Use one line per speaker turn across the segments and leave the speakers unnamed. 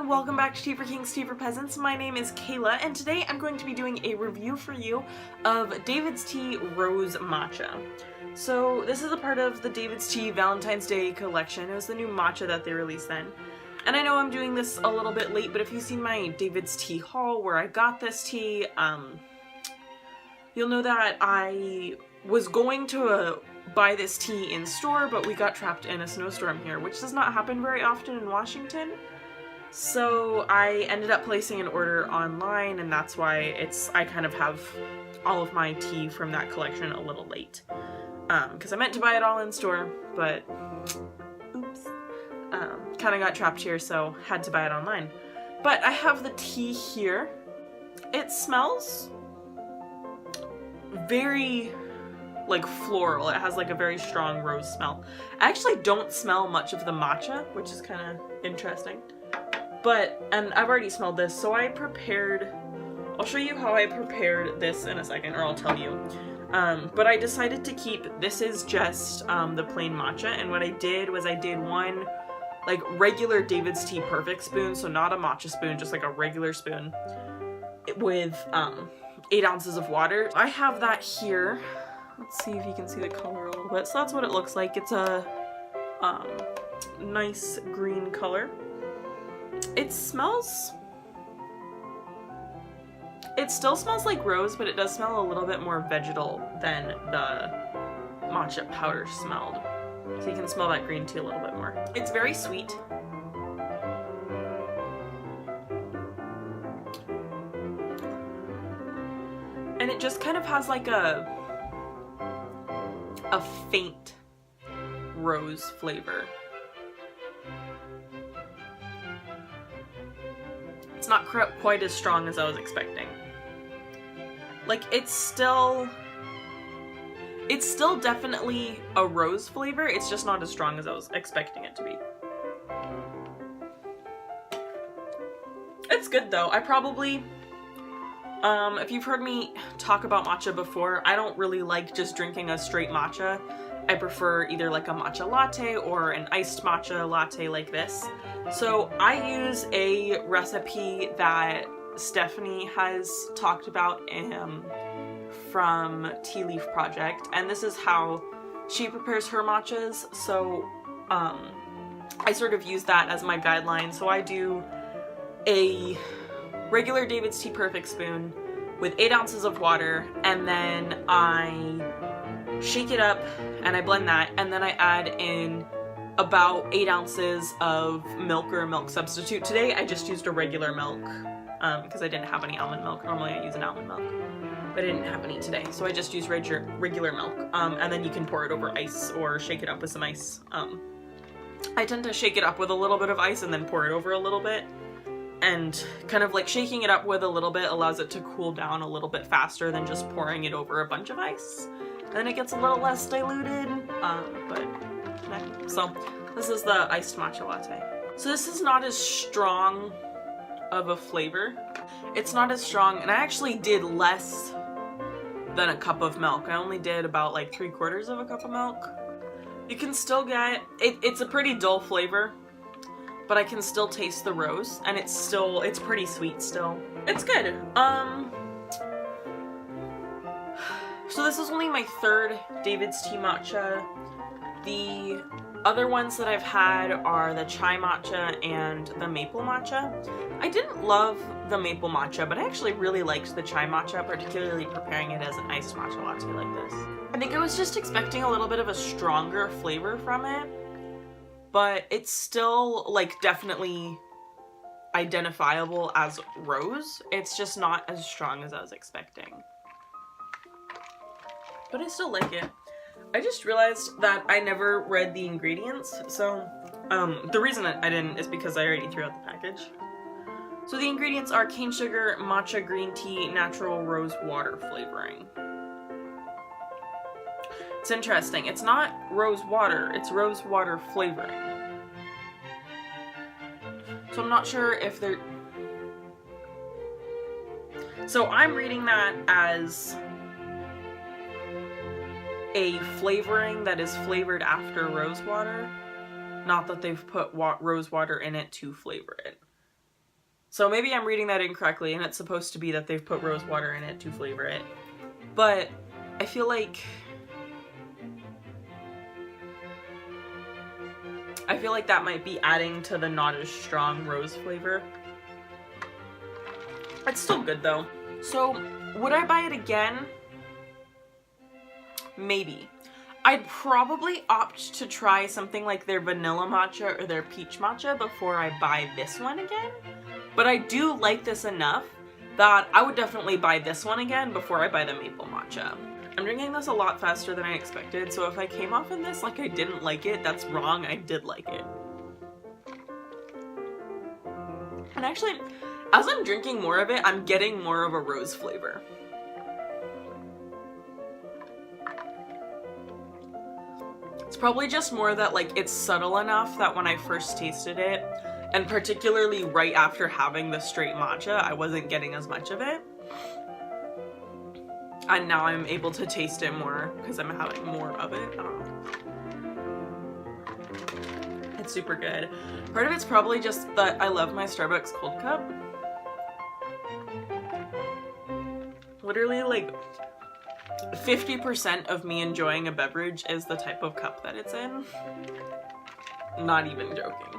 welcome back to Tea for Kings, Tea for Peasants. My name is Kayla, and today I'm going to be doing a review for you of David's Tea Rose Matcha. So this is a part of the David's Tea Valentine's Day collection. It was the new matcha that they released then. And I know I'm doing this a little bit late, but if you've seen my David's Tea haul where I got this tea, you'll know that I was going to buy this tea in store, but we got trapped in a snowstorm here, which does not happen very often in Washington. So I ended up placing an order online, and that's why I kind of have all of my tea from that collection a little late. Because I meant to buy it all in store, but oops. Kind of got trapped here, so had to buy it online. But I have the tea here. It smells very like floral. It has like a very strong rose smell. I actually don't smell much of the matcha, which is kind of interesting. And I've already smelled this, so I'll show you how I prepared this in a second, or I'll tell you. But I decided to keep, this is just the plain matcha, and what I did was I did one like regular David's Tea Perfect spoon, so not a matcha spoon, just like a regular spoon with 8 ounces of water. I have that here. Let's see if you can see the color a little bit. So that's what it looks like. It's a nice green color. It still smells like rose, but it does smell a little bit more vegetal than the matcha powder smelled. So you can smell that green tea a little bit more. It's very sweet. And it just kind of has like a faint rose flavor. It's not quite as strong as I was expecting. Like, it's still definitely a rose flavor, it's just not as strong as I was expecting it to be. It's good though. I probably, if you've heard me talk about matcha before, I don't really like just drinking a straight matcha. I prefer either like a matcha latte or an iced matcha latte like this. So I use a recipe that Stephanie has talked about from Tea Leaf Project, and this is how she prepares her matchas. So I sort of use that as my guideline. So I do a regular David's Tea Perfect spoon with 8 ounces of water, and then I shake it up and I blend that, and then I add in about 8 ounces of milk or a milk substitute. Today I just used a regular milk because I didn't have any almond milk. Normally I use an almond milk, but I didn't have any today, so I just used regular milk. And then you can pour it over ice or shake it up with some ice. I tend to shake it up with a little bit of ice and then pour it over a little bit. And kind of like shaking it up with a little bit allows it to cool down a little bit faster than just pouring it over a bunch of ice. Then it gets a little less diluted, so this is the iced matcha latte. So this is not as strong of a flavor. It's not as strong, and I actually did less than a cup of milk. I only did about like 3/4 of a cup of milk. You can still get, it's a pretty dull flavor, but I can still taste the rose, and it's pretty sweet still. It's good. So this is only my 3rd David's Tea matcha. The other ones that I've had are the chai matcha and the maple matcha. I didn't love the maple matcha, but I actually really liked the chai matcha, particularly preparing it as an iced matcha latte like this. I think I was just expecting a little bit of a stronger flavor from it, but it's still like definitely identifiable as rose. It's just not as strong as I was expecting. But I still like it. I just realized that I never read the ingredients, so the reason I didn't is because I already threw out the package. So the ingredients are cane sugar, matcha green tea, natural rose water flavoring. It's interesting. It's not rose water, it's rose water flavoring. So I'm not sure if they're... So I'm reading that as a flavoring that is flavored after rose water, not that they've put rose water in it to flavor it. So maybe I'm reading that incorrectly and it's supposed to be that they've put rose water in it to flavor it. But I feel like that might be adding to the not as strong rose flavor. It's still good though. So would I buy it again? Maybe. I'd probably opt to try something like their vanilla matcha or their peach matcha before I buy this one again. But I do like this enough that I would definitely buy this one again before I buy the maple matcha. I'm drinking this a lot faster than I expected, so if I came off in this like I didn't like it, that's wrong. I did like it. And actually, as I'm drinking more of it, I'm getting more of a rose flavor. It's probably just more that like it's subtle enough that when I first tasted it, and particularly right after having the straight matcha, I wasn't getting as much of it. And now I'm able to taste it more because I'm having more of it. I don't know. It's super good. Part of it's probably just that I love my Starbucks cold cup. Literally like 50% of me enjoying a beverage is the type of cup that it's in. Not even joking.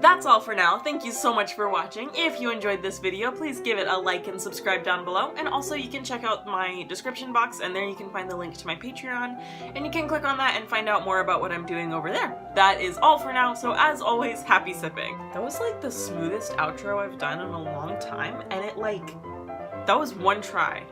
That's all for now. Thank you so much for watching. If you enjoyed this video, please give it a like and subscribe down below. And also you can check out my description box and there you can find the link to my Patreon. And you can click on that and find out more about what I'm doing over there. That is all for now. So as always, happy sipping. That was like the smoothest outro I've done in a long time. And that was one try.